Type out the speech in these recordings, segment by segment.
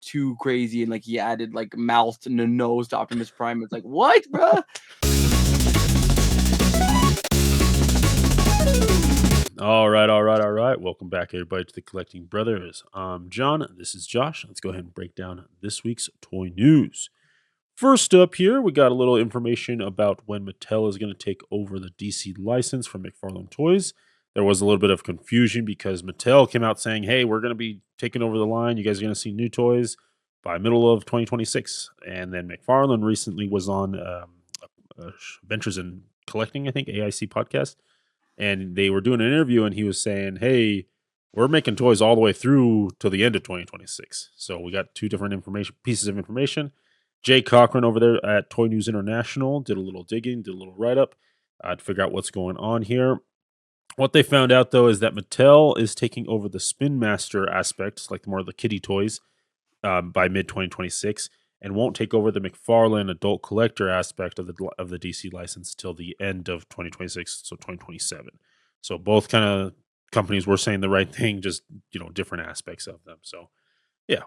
too crazy, and like he added like mouth and a nose to Optimus Prime. It's like what, bro? All right, all right, all right. Welcome back, everybody, to the Collecting Brothers. I'm John. This is Josh. Let's go ahead and break down this week's toy news. First up here, we got a little information about when Mattel is going to take over the DC license from McFarlane Toys. There was a little bit of confusion because Mattel came out saying, hey, we're going to be taking over the line. You guys are going to see new toys by middle of 2026. And then McFarlane recently was on Ventures in Collecting, I think, AIC podcast. And they were doing an interview, and he was saying, hey, we're making toys all the way through to the end of 2026. So we got two different pieces of information. Jay Cochran over there at Toy News International did a little digging, did a little write-up to figure out what's going on here. What they found out, though, is that Mattel is taking over the Spin Master aspect, like more of the kiddie toys, by mid-2026, and won't take over the McFarlane adult collector aspect of the DC license till the end of 2026, so 2027. So both kind of companies were saying the right thing, just different aspects of them. So yeah,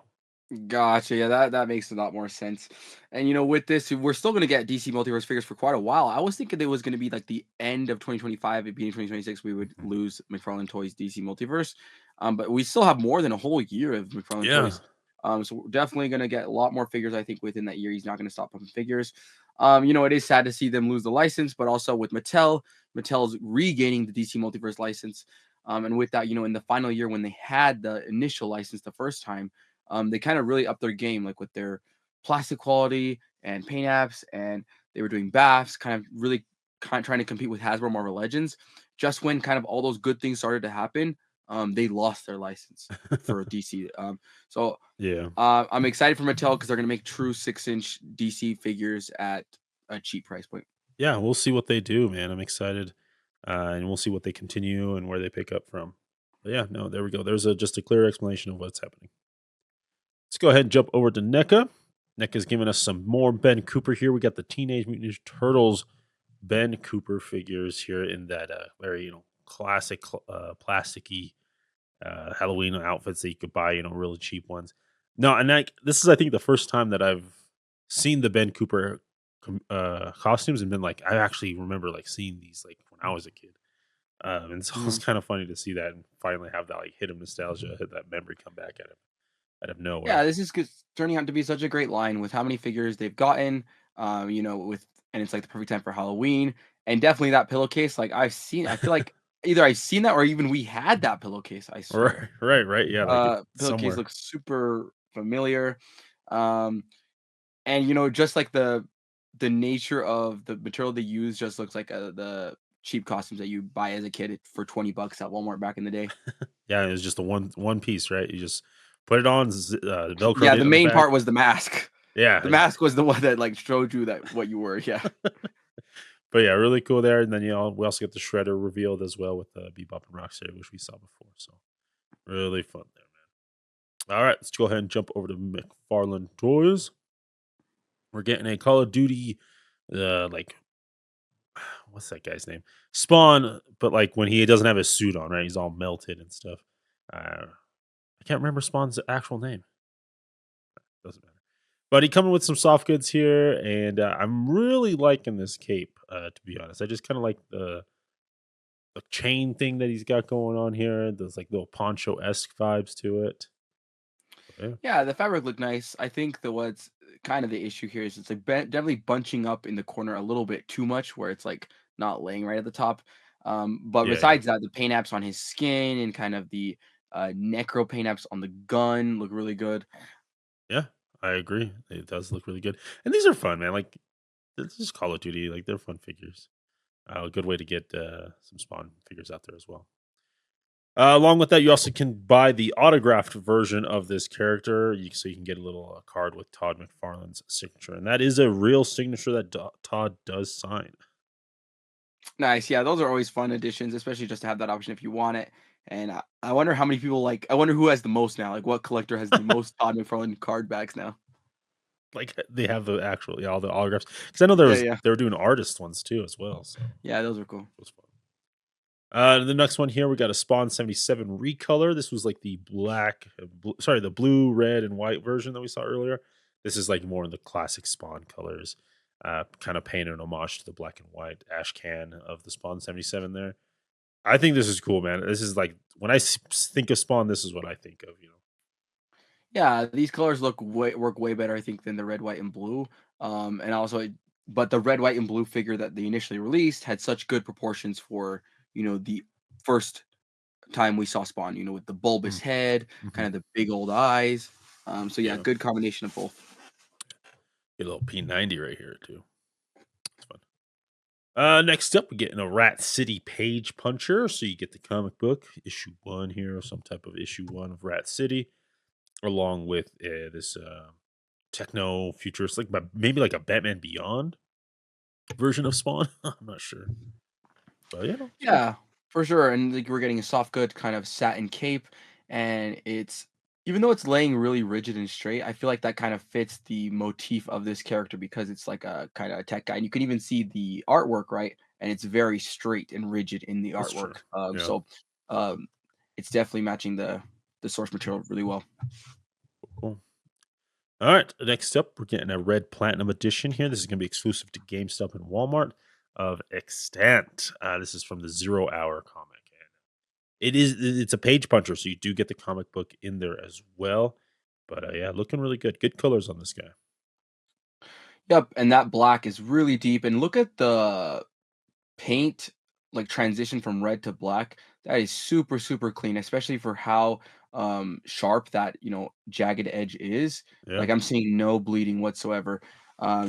Gotcha. Yeah, that makes a lot more sense. And with this, we're still gonna get DC Multiverse figures for quite a while. I was thinking it was gonna be like the end of 2025, beginning 2026, we would lose McFarlane Toys DC Multiverse. But we still have more than a whole year of McFarlane yeah, Toys. So we're definitely gonna get a lot more figures. I think within that year, he's not gonna stop pumping figures. It is sad to see them lose the license, but also with Mattel's regaining the DC Multiverse license. And with that, in the final year when they had the initial license the first time, they kind of really upped their game, like with their plastic quality and paint apps, and they were doing baths, kind of really trying to compete with Hasbro Marvel Legends. Just when kind of all those good things started to happen, they lost their license for DC. yeah, I'm excited for Mattel because they're going to make true 6-inch DC figures at a cheap price point. yeah. We'll see what they do, man. I'm excited, and we'll see what they continue and where they pick up from. But yeah, no, there we go. There's just a clear explanation of what's happening. Let's go ahead and jump over to NECA. NECA's giving us some more Ben Cooper here. We got the Teenage Mutant Ninja Turtles Ben Cooper figures here in that very classic plasticky Halloween outfits that you could buy, really cheap ones. No, and this is I think the first time that I've seen the Ben Cooper costumes and been like, I actually remember like seeing these like when I was a kid. And so it's Mhm. kind of funny to see that and finally have that like hit of nostalgia, hit that memory come back at him out of Yeah, nowhere. this is turning out to be such a great line with how many figures they've gotten. With and it's like the perfect time for Halloween, and definitely that pillowcase. Like I feel like either I've seen that or even we had that pillowcase. I swear, Right, right, right. Yeah, like it's pillowcase somewhere. looks super familiar, um, and just like the nature of the material they use just looks like the cheap costumes that you buy as a kid for $20 at Walmart back in the day. Yeah, it was just a one piece, right? You just put it on, velcroed Yeah, the it on the main back. part was the mask. Yeah, The yeah. mask was the one that, like, showed you that what you were, yeah. But yeah, really cool there. And then we also get the shredder revealed as well with Bebop and Rocksteady, which we saw before. So really fun there, man. All right, let's go ahead and jump over to McFarlane Toys. We're getting a Call of Duty, like what's that guy's name? Spawn, but like when he doesn't have his suit on, right? He's all melted and stuff. I can't remember Spawn's actual name. Doesn't matter. But he coming with some soft goods here, and I'm really liking this cape. To be honest, I just kind of like the chain thing that he's got going on here. There's like little poncho esque vibes to it. Yeah, Yeah, the fabric looked nice. I think that what's kind of the issue here is it's, like, definitely bunching up in the corner a little bit too much where it's, like, not laying right at the top. But yeah, yeah, besides that, the paint apps on his skin and kind of the, necro paint apps on the gun look really good. yeah. I agree. It does look really good, and these are fun, man. Like this is Call of Duty. Like they're fun figures. A good way to get some Spawn figures out there as well. Along with that, you also can buy the autographed version of this character, so you can get a little card with Todd McFarlane's signature, and that is a real signature that Todd does sign. Nice, yeah, those are always fun additions, especially just to have that option if you want it. And I wonder how many people I wonder who has the most now. Like, what collector has the most Todd McFarlane card backs now? Like they have the actual, yeah, all the autographs. Because I know Yeah, yeah, they were doing artist ones too as well, so yeah. Those are cool. it was fun. The next one here, we got a Spawn 77 recolor. This was like the the blue, red, and white version that we saw earlier. This is like more in the classic Spawn colors, kind of paying an homage to the black and white ash can of the Spawn 77 there. I think this is cool, man. This is like when think of Spawn, this is what I think of. Yeah, these colors work way better, I think, than the red, white, and blue. And also, but the red, white, and blue figure that they initially released had such good proportions for the first time we saw Spawn. With the bulbous head, Mm-hmm. kind of the big old eyes. So yeah, Yeah, good combination of both. get a little P90 right here too. It's fun. Next up, we're getting a Rat City Page Puncher. So you get the comic book issue 1 here, or some type of issue 1 of Rat City, along with this techno futurist, like maybe like a Batman Beyond version of Spawn. I'm not sure, but it's cool. Yeah, for sure. And like we're getting a soft good kind of satin cape, and it's even though it's laying really rigid and straight, I feel like that kind of fits the motif of this character because it's like a kind of a tech guy. And you can even see the artwork, right? And it's very straight and rigid in the That's true. artwork. Yeah, Um, it's definitely matching the source material really well. cool. All right, next up, we're getting a Red Platinum edition here. This is going to be exclusive to GameStop and Walmart of Extent. This is from the Zero Hour comic. It's a page puncher, so you do get the comic book in there as well. But yeah, looking really good. Good colors on this guy. Yep, and that black is really deep. And look at the paint like transition from red to black. That is super super clean, especially for how sharp that jagged edge is. Yeah. Like I'm seeing no bleeding whatsoever.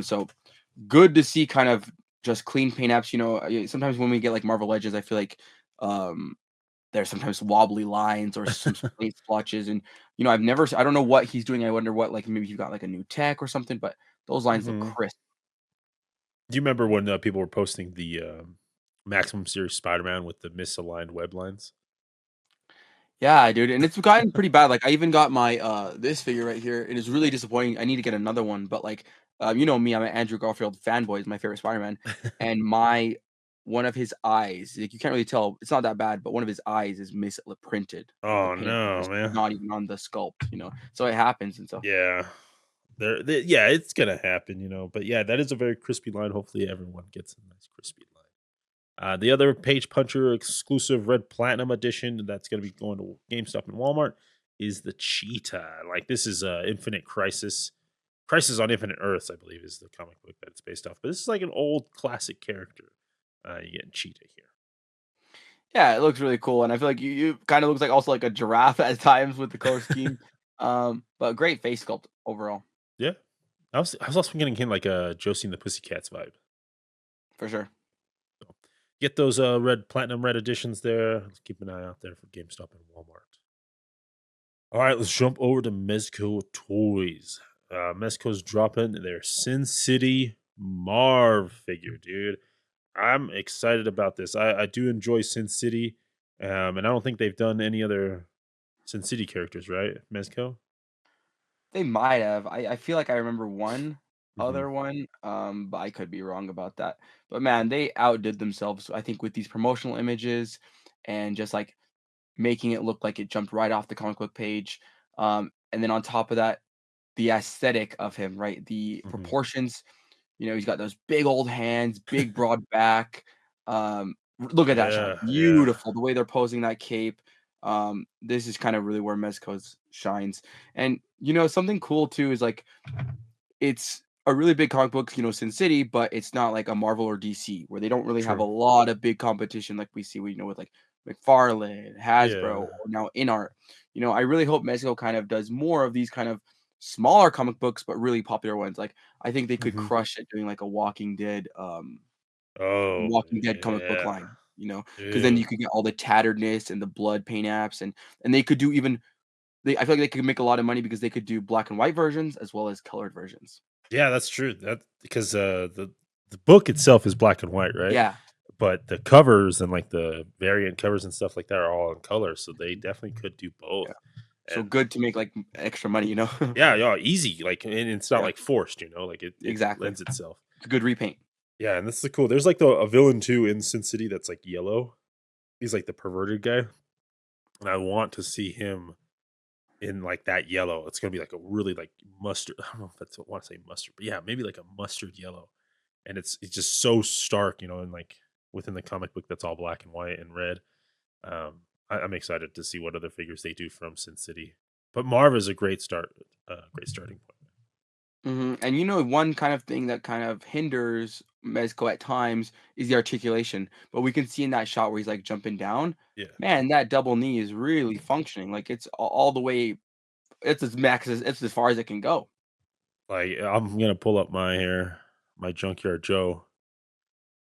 So good to see kind of just clean paint apps. Sometimes when we get like Marvel Legends, I feel like um there's sometimes wobbly lines or some paint splotches, and I don't know what he's doing. I wonder what, like, maybe he got like a new tech or something, but those lines look hmm crisp. Do you remember when people were posting the Maximum Series Spider-Man with the misaligned web lines? Yeah, dude, and it's gotten pretty bad. Like I even got my this figure right here. It is really disappointing. I need to get another one, but like you know me, I'm an Andrew Garfield fanboy, is my favorite Spider-Man. And my one of his eyes, like you can't really tell, it's not that bad, but one of his eyes is misprinted. Like the Oh paint no, is man. not even on the sculpt. So it happens, and so Yeah. Yeah, it's gonna happen, But yeah, that is a very crispy line. Hopefully, everyone gets a nice crispy line. The other Page Puncher exclusive Red Platinum edition that's going to be going to GameStop and Walmart is the Cheetah. Like this is Infinite Crisis, Crisis on Infinite Earths, I believe, is the comic book that it's based off. But this is like an old classic character. You get Cheetah here. yeah, it looks really cool. And I feel like you kind of looks like also like a giraffe at times with the color scheme. But great face sculpt overall, Yeah, I was also getting him like a Josie and the Pussycats vibe. for sure. So get those red platinum red editions there. Let's keep an eye out there for GameStop and Walmart. All right, let's jump over to Mezco Toys. Mezco's dropping their Sin City Marv figure, dude. I'm excited about this. I do enjoy Sin City, and I don't think they've done any other Sin City characters, right? Mezco. They might have. I feel like I remember one hmm other one, but I could be wrong about that. But man, they outdid themselves, I think, with these promotional images and just like making it look like it jumped right off the comic book page. And then on top of that, the aesthetic of him, right? The hmm proportions, he's got those big old hands, big broad back. Look at that shot. Yeah, yeah. Beautiful. The way they're posing that cape. This is kind of really where Mezco's shines. And something cool too is like it's a really big comic book, Sin City, but it's not like a Marvel or DC where they don't really have a True. lot of big competition like we see, with like McFarlane, Hasbro, Yeah. or now InArt. I really hope Mezco kind of does more of these kind of smaller comic books, but really popular ones. Like I think they could hmm crush it doing like a Oh Walking Dead comic book yeah, line, because then you dude. could get all the tatteredness and the blood paint apps, and they could do even I feel like they could make a lot of money because they could do black and white versions as well as colored versions. Yeah, that's true. That because the book itself is black and white, right? Yeah, But the covers and like the variant covers and stuff like that are all in color, so they definitely could do both. yeah. So And good to make like extra money. yeah, yeah, easy. Like, and it's not Yeah, like forced, like it exactly. lends itself. It's a good repaint. Yeah, and this is cool. There's like a villain too in Sin City that's like yellow. he's like the perverted guy, and I want to see him in like that yellow. It's gonna be like a really like mustard. I don't know if that's what I want to say mustard, but yeah, maybe like a mustard yellow. And it's just so stark, and like within the comic book that's all black and white and red. I'm excited to see what other figures they do from Sin City. But Marv is a great starting point. And one kind of thing that kind of hinders Mezco at times is the articulation. But we can see in that shot where he's like jumping down, Yeah, man, that double knee is really functioning. Like it's all the way, it's as max as it's as far as it can go. like I'm gonna pull up my Junkyard Joe,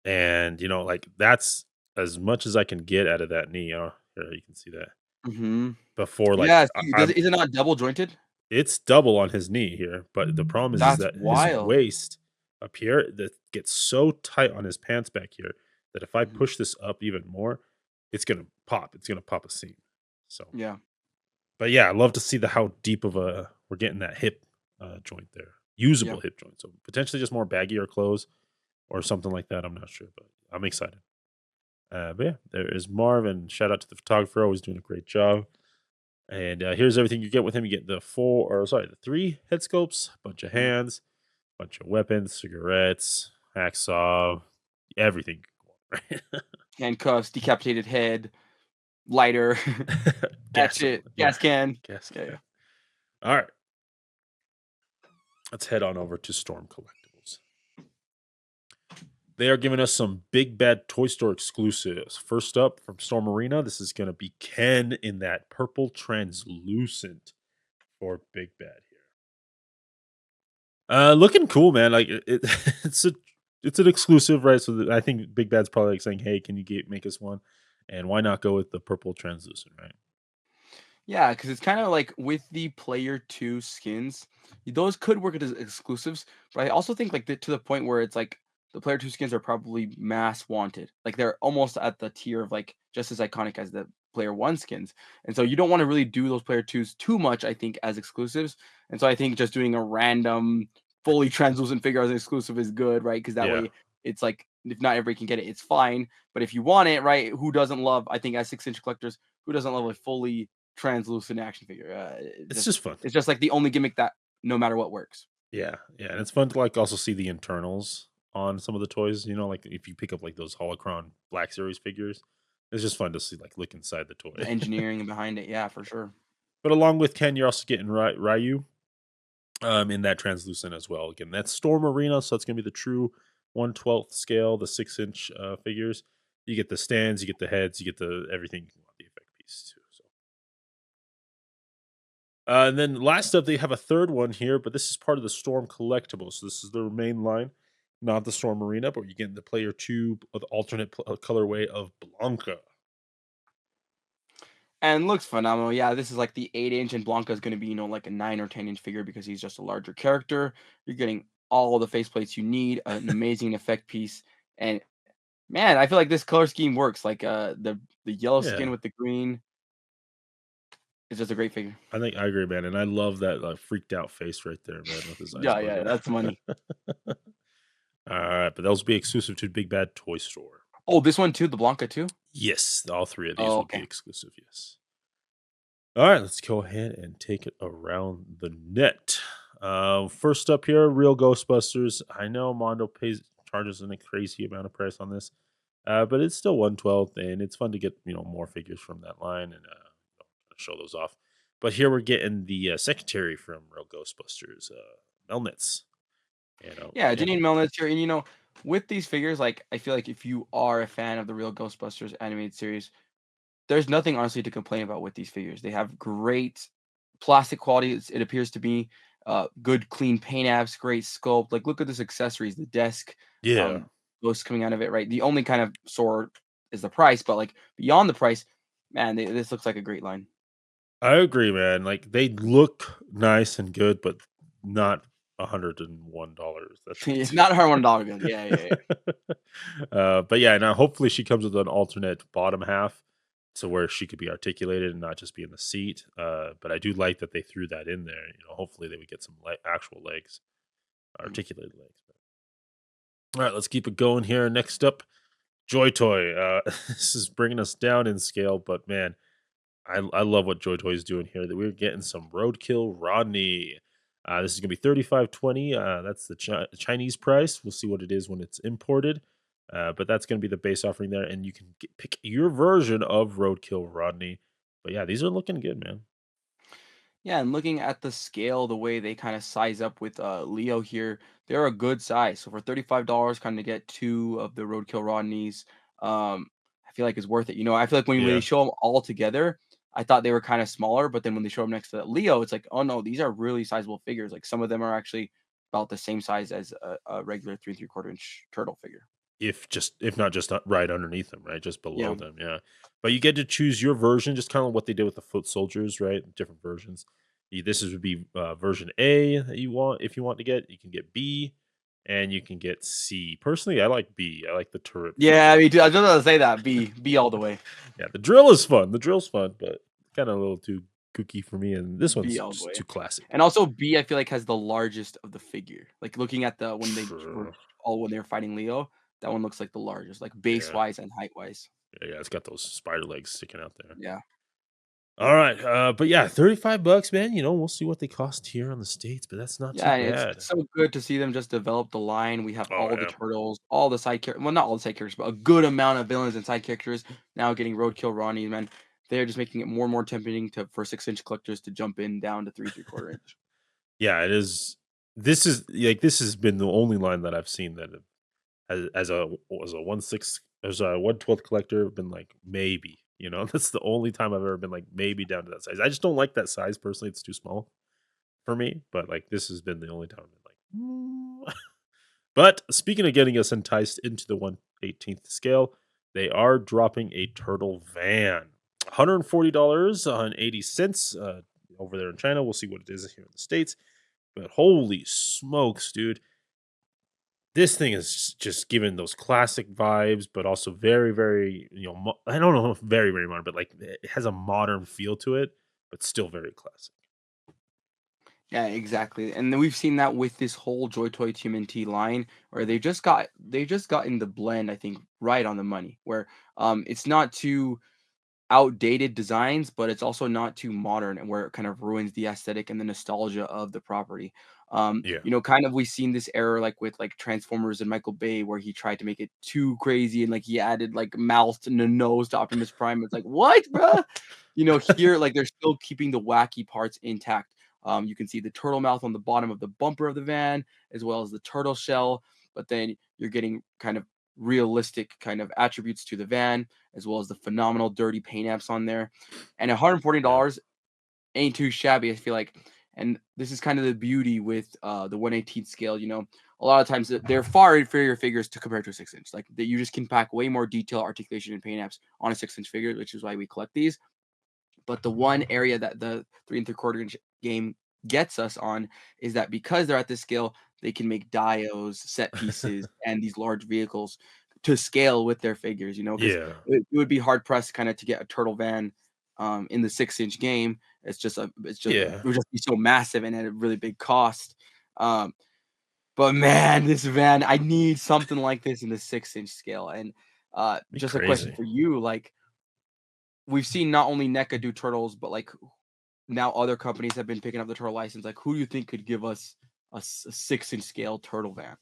and like that's as much as I can get out of that knee. Here you can see that hmm before, like Yeah, see, is it not double jointed? it's double on his knee here, but the problem is That's that his wild. waist up here that gets so tight on his pants back here that if I Mhm. push this up even more, it's gonna pop. It's gonna pop a seam. So, Yeah, but yeah, I love to see the how deep of a we're getting that hip joint there, yeah. usable hip joint. So potentially just more baggier clothes or something like that. I'm not sure, but I'm excited. But yeah, there is Marvin. Shout out to the photographer, always doing a great job. And here's everything you get with him. You get the three head sculpts, bunch of Mhm. hands, bunch of weapons, cigarettes, hacksaw, everything. Right? Handcuffs, decapitated head, lighter, Gas, hatchet, yeah, gas can. gas. Yeah, Yeah. yeah. All right, let's head on over to Storm Collectibles. They are giving us some big bad toy store exclusives. First up from Storm Arena, this is going to be Ken in that purple translucent for Big Bad here. Looking cool, man. Like it's it's an exclusive, right? So I think Big Bad's probably like saying, "Hey, can you make us one?" And why not go with the purple translucent, right? Yeah, because it's kind of like with the player two skins, those could work as exclusives, but I also think like to the point where it's like the player two skins are probably mass wanted. Like they're almost at the tier of like just as iconic as the player one skins. And so you don't want to really do those player twos too much, I think, as exclusives. And so I think just doing a random fully translucent figure as an exclusive is good, right? Because that Yeah, way it's like if not everybody can get it, it's fine. But if you want it, right, who doesn't love, I think as 6-inch collectors, who doesn't love a fully translucent action figure. it's just fun. It's just like the only gimmick that no matter what works. Yeah, yeah, and it's fun to like also see the internals on some of the toys. Like if you pick up like those Holocron Black Series figures, it's just fun to see like look inside the The toy. engineering behind it, yeah, for sure. But along with Ken, you're also getting Ryu in that translucent as well. Again, that's Storm Arena, so it's gonna be the true 1/12 scale, the 6-inch figures. You get the stands, you get the heads, you get the everything you want the effect piece too. So, and then last up, they have a third one here, but this is part of the Storm collectible. So this is their main line, not the Storm Arena, but you get the player two of the alternate colorway of Blanca. And looks phenomenal. Yeah, this is like the 8-inch, and Blanca is going to be, like a 9 or 10-inch figure because he's just a larger character. You're getting all the faceplates you need, an amazing effect piece, and man, I feel like this color scheme works. Like the yellow skin Yeah, with the green is just a great figure. I think I agree, man, and I love that freaked out face right there, man, with his eyes Yeah, yeah, bugging. that's money. All right, but those will be exclusive to Big Bad Toy Store. Oh, this one too, the Blanca too. Yes, all three of these Oh, will be okay. exclusive. Yes. All right, let's go ahead and take it around the net. First up here, Real Ghostbusters. I know Mondo charges a crazy amount of price on this, but it's still 112, and it's fun to get more figures from that line and show those off. But here we're getting the secretary from Real Ghostbusters, Melnitz. Yeah, Yeah, Janine Melnitz here, and with these figures, like I feel like if you are a fan of the Real Ghostbusters animated series, there's nothing honestly to complain about with these figures. They have great plastic quality. It appears to be good, clean paint apps, great sculpt. Like look at this accessories, the desk, yeah, um, ghosts coming out of it. Right, the only kind of sore is the price, but like beyond the price, man, this looks like a great line. I agree, man. Like they look nice and good, but not $101. That's It's it. not her $1 bill. Yeah, yeah, yeah. But yeah, now hopefully she comes with an alternate bottom half to where she could be articulated and not just be in the seat. But I do like that they threw that in there. Hopefully they would get some actual legs, Mhm. articulated legs. All right, let's keep it going here. Next up, Joy Toy. This is bringing us down in scale, but man, I love what Joy Toy is doing here. That we're getting some Roadkill Rodney. This is gonna be 35.20. That's the Chinese price. We'll see what it is when it's imported. But that's gonna be the base offering there, and you can pick your version of Roadkill Rodney. But yeah, these are looking good, man. Yeah, and looking at the scale, the way they kind of size up with Leo here, they're a good size. So for $35, kind of get two of the Roadkill Rodneys, I feel like it's worth it. I feel like when they Yeah. show them all together, I thought they were kind of smaller, but then when they show them next to Leo, it's like, oh no, these are really sizable figures. Like some of them are actually about the same size as a regular 3 3/4 inch turtle figure. If not just right underneath them, right? Just Yeah. below them, yeah. But you get to choose your version, just kind of what they did with the foot soldiers, right? Different versions. This would be version A that you want. If you want to get, you can get B, and you can get C. Personally, I like B. I like the turret Yeah, I version. mean, dude, I was just gonna say that. B all the way. Yeah, the drill is fun. The drill's fun, but kind of a little too kooky for me. And this B one's all the just way. too classic. And also B, I feel like has the largest of the figure. Like looking at the when they were True. all when they were fighting Leo, that one looks like the largest, like base Yeah, wise and height wise. yeah. It's got those spider legs sticking out there. Yeah. All right, but yeah, $35, man. We'll see what they cost here on the States, but that's not too Yeah, and it's bad. so good to see them just develop the line. We have Oh all the yeah, turtles, all the side characters. Well, not all the side characters, but a good amount of villains and side characters now getting Roadkill Ronnie, man. They're just making it more and more tempting to for 6 inch collectors to jump in down to 3 3/4 inch. yeah. It is. This has been the only line that I've seen that as a 1/6 as a 1/12 collector been like maybe. That's the only time I've ever been like maybe down to that size. I just don't like that size personally. It's too small for me. But like this has been the only time I've been like. But speaking of getting us enticed into the 1/18th scale, they are dropping a turtle van. $140 on 80 cents over there in China. We'll see what it is here in the States. But holy smokes, dude. This thing is just giving those classic vibes, but also very, very, I don't know if very, very modern, but like it has a modern feel to it, but still very classic. Yeah, exactly. And then we've seen that with this whole Joy Toy TMNT line, where they just gotten the blend, I think, right on the money. Where it's not too outdated designs, but it's also not too modern and where it kind of ruins the aesthetic and the nostalgia of the property. Yeah. Kind of we've seen this error like with like Transformers and Michael Bay where he tried to make it too crazy and like he added like mouth and a nose to Optimus Prime. It's like, what, bruh? Here, like they're still keeping the wacky parts intact. You can see the turtle mouth on the bottom of the bumper of the van, as well as the turtle shell, but then you're getting kind of realistic kind of attributes to the van as well as the phenomenal dirty paint apps on there. And Yeah. $140 ain't too shabby, I feel like. And this is kind of the beauty with the 1/18th scale. A lot of times they're far inferior figures to compare to a 6 inch. Like that you just can pack way more detail, articulation, and paint apps on a 6 inch figure, which is why we collect these. But the one area that the 3 3/4 inch game gets us on is that because they're at this scale, they can make dios, set pieces, and these large vehicles to scale with their figures. Because Yeah. it would be hard pressed kind of to get a turtle van in the 6 inch game. It Yeah. would just be so massive and at a really big cost. Um, but man, this van, I need something like this in the 6 inch scale. And Be just a question crazy. for you, like we've seen not only NECA do turtles, but like now other companies have been picking up the turtle license. Like, who do you think could give us a 6 inch scale turtle van?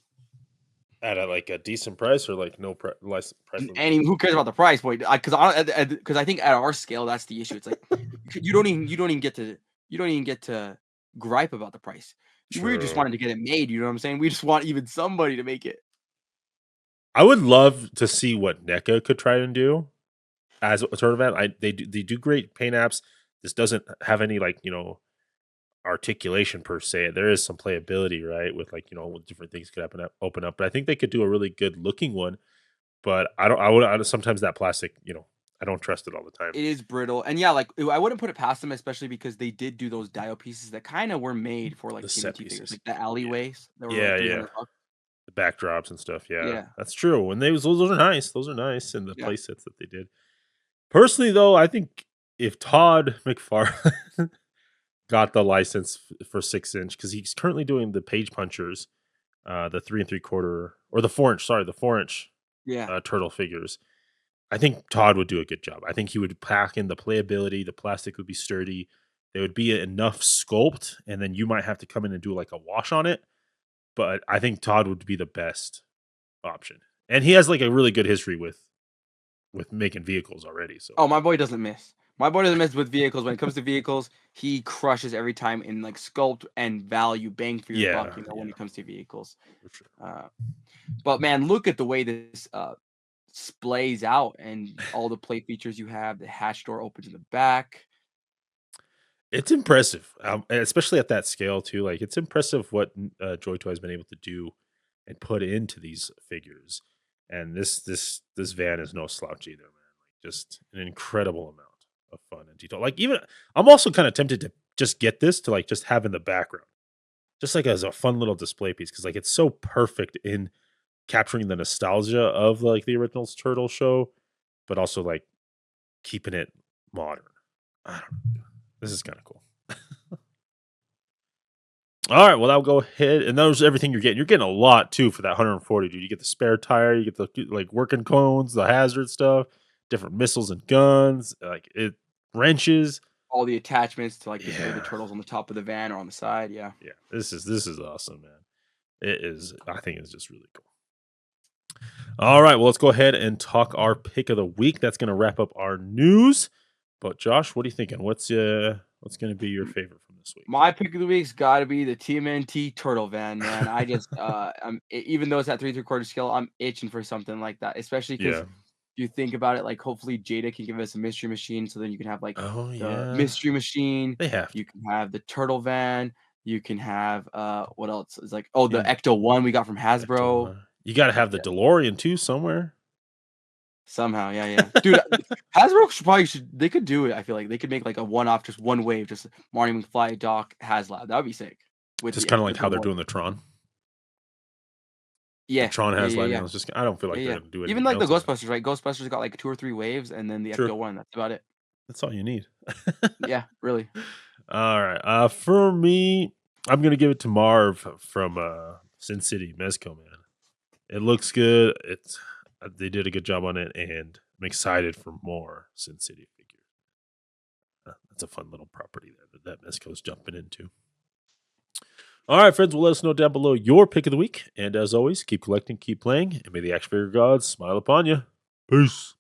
At like a decent price or like no less price And limit. any who cares about the price point? Because I think at our scale, that's the issue. It's like you don't even get to gripe about the price. We just True. wanted to get it made. You know what I'm saying? We just want even somebody to make it. I would love to see what NECA could try and do as a sort of event. They do great paint apps. This doesn't have any like articulation per se. There is some playability, right? With like with different things could open up. But I think they could do a really good looking one. But I don't. Sometimes that plastic, I don't trust it all the time. It is brittle, and yeah, like I wouldn't put it past them, especially because they did do those dio pieces that kind of were made for like The set TMNT figures, pieces. like the Yeah. alleyways that were like Yeah. Yeah. 300 bucks. The backdrops and stuff. Yeah, Yeah, that's true. And those are nice. Those are nice. And the yeah. play sets that they did. Personally, though, I think if Todd McFarlane got the license for 6 inch because he's currently doing the page punchers, the 3 3/4 or the 4 inch. Sorry, the 4 inch. Yeah. turtle figures. I think Todd would do a good job. I think he would pack in the playability. The plastic would be sturdy. There would be enough sculpt, and then you might have to come in and do like a wash on it. But I think Todd would be the best option, and he has like a really good history with making vehicles already. So Oh, my boy doesn't miss. My boy doesn't miss with vehicles. When it comes to vehicles, he crushes every time in like sculpt and value, bang for your buck. yeah, When yeah, it comes to vehicles. for sure. Uh, but man, look at the way this splays out and all the play features you have. The hatch door opens in the back. It's impressive, and especially at that scale too. Like it's impressive what Joy Toy has been able to do and put into these figures. And this van is no slouch either, man. Like just an incredible amount of fun and detail. Like even I'm also kind of tempted to just get this to like just have in the background, just like as a fun little display piece because like it's so perfect in capturing the nostalgia of like the original Turtle show, but also like keeping it modern. I don't know. This is kind of cool. All right, well, I'll go ahead, and those everything you're getting. You're getting a lot too for that 140, dude. You get the spare tire, you get the like working cones, the hazard stuff, different missiles and guns, like it wrenches. All the attachments to like display the Yeah, turtles on the top of the van or on the side. Yeah. yeah. This is awesome, man. It is. I think it's just really cool. All right, well, let's go ahead and talk our pick of the week. That's going to wrap up our news. But Josh, what are you thinking? What's going to be your favorite from this week? My pick of the week's got to be the TMNT Turtle Van, man. I just, even though it's at 3 3/4 scale, I'm itching for something like that. Especially because Yeah. if you think about it, like hopefully Jada can give us a mystery machine, so then you can have like Oh the yeah. mystery machine, They have to. you can have the Turtle Van, you can have what else? It's like the Yeah. Ecto One we got from Hasbro. You got to have the Yeah, DeLorean too somewhere. somehow, yeah, yeah, dude. Hasbro should they could do it. I feel like they could make like a one off, just one wave, just Marty McFly, Doc, HasLab. That would be sick with Just kind of like the how they're DeLorean. doing the Tron. The Yeah, Tron yeah, has yeah, lightning. yeah, I don't feel yeah, like they're yeah. gonna do Even anything like the else with it. Ghostbusters, right? Ghostbusters got like 2 or 3 waves, and then the True. Ecto One. That's about it. That's all you need. Yeah, really. All right. For me, I'm gonna give it to Marv from Sin City Mezco, man. It looks good. It's they did a good job on it, and I'm excited for more Sin City figures. That's a fun little property there that Mezco's jumping into. All right, friends. Well, let us know down below your pick of the week. And as always, keep collecting, keep playing, and may the action figure gods smile upon you. Peace.